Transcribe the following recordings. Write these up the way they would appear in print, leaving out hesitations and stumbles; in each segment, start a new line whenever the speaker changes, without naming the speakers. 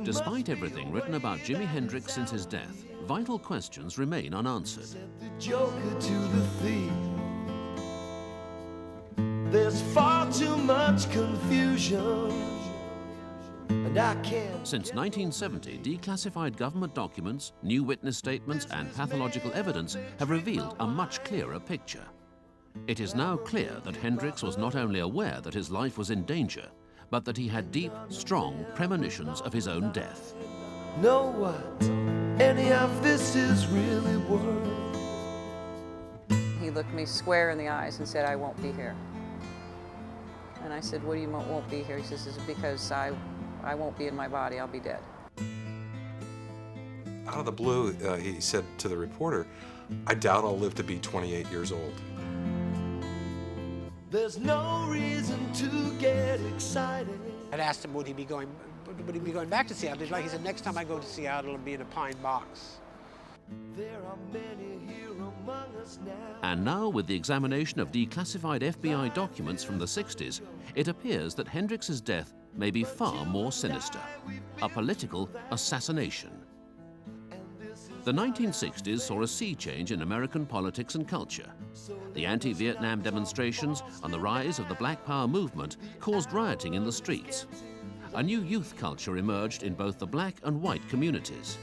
Despite everything written about Jimi Hendrix since his death, vital questions remain unanswered.
The joker to the thief. There's far too much confusion, and I can't.
Since 1970, declassified government documents, new witness statements and pathological evidence have revealed a much clearer picture. It is now clear that Hendrix was not only aware that his life was in danger, but that he had deep, strong premonitions of his own death.
Know what any of this is really worth.
He looked me square in the eyes and said, "I won't be here." And I said, "What do you mean won't be here?" He says, "It's because I won't be in my body, I'll be dead."
Out of the blue, he said to the reporter, "I doubt I'll live to be 28 years old."
There's no reason to get excited.
I'd asked him would he be going back to Seattle. He said, "Next time I go to Seattle, it'll be in a pine box."
There are many here among us now.
And now, with the examination of declassified FBI documents from the 60s, it appears that Hendrix's death may be far more sinister. A political assassination. The 1960s saw a sea change in American politics and culture. The anti-Vietnam demonstrations and the rise of the Black Power movement caused rioting in the streets. A new youth culture emerged in both the black and white communities.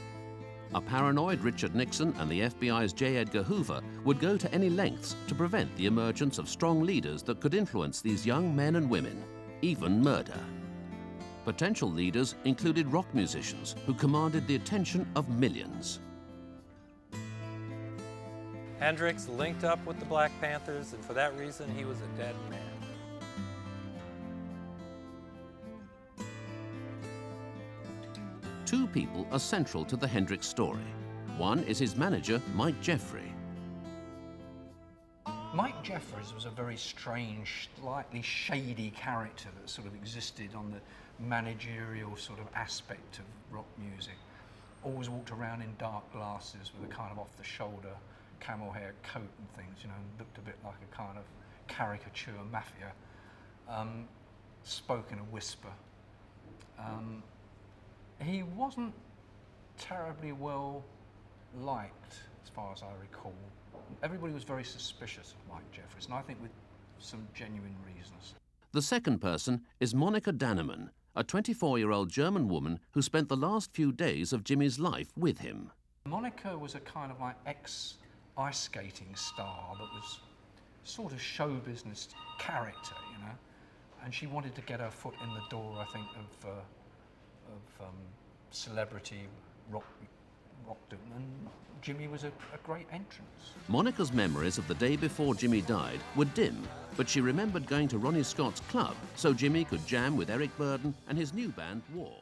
A paranoid Richard Nixon and the FBI's J. Edgar Hoover would go to any lengths to prevent the emergence of strong leaders that could influence these young men and women, even murder. Potential leaders included rock musicians who commanded the attention of millions.
Hendrix linked up with the Black Panthers, and for that reason, he was a dead man.
Two people are central to the Hendrix story. One is his manager, Mike Jeffrey.
Mike Jeffries was a very strange, slightly shady character that sort of existed on the managerial sort of aspect of rock music. Always walked around in dark glasses with a kind of off-the-shoulder camel hair coat and things, you know, and looked a bit like a kind of caricature mafia. Spoke in a whisper. He wasn't terribly well liked, as far as I recall. Everybody was very suspicious of Mike Jeffries, and I think with some genuine reasons.
The second person is Monika Dannemann, a 24-year-old German woman who spent the last few days of Jimi's life with him.
Monika was a kind of like ex-ice skating star that was sort of show business character, you know, and she wanted to get her foot in the door, I think, of celebrity rockdom, and Jimi was a great entrance.
Monika's memories of the day before Jimi died were dim, but she remembered going to Ronnie Scott's club so Jimi could jam with Eric Burdon and his new band, War.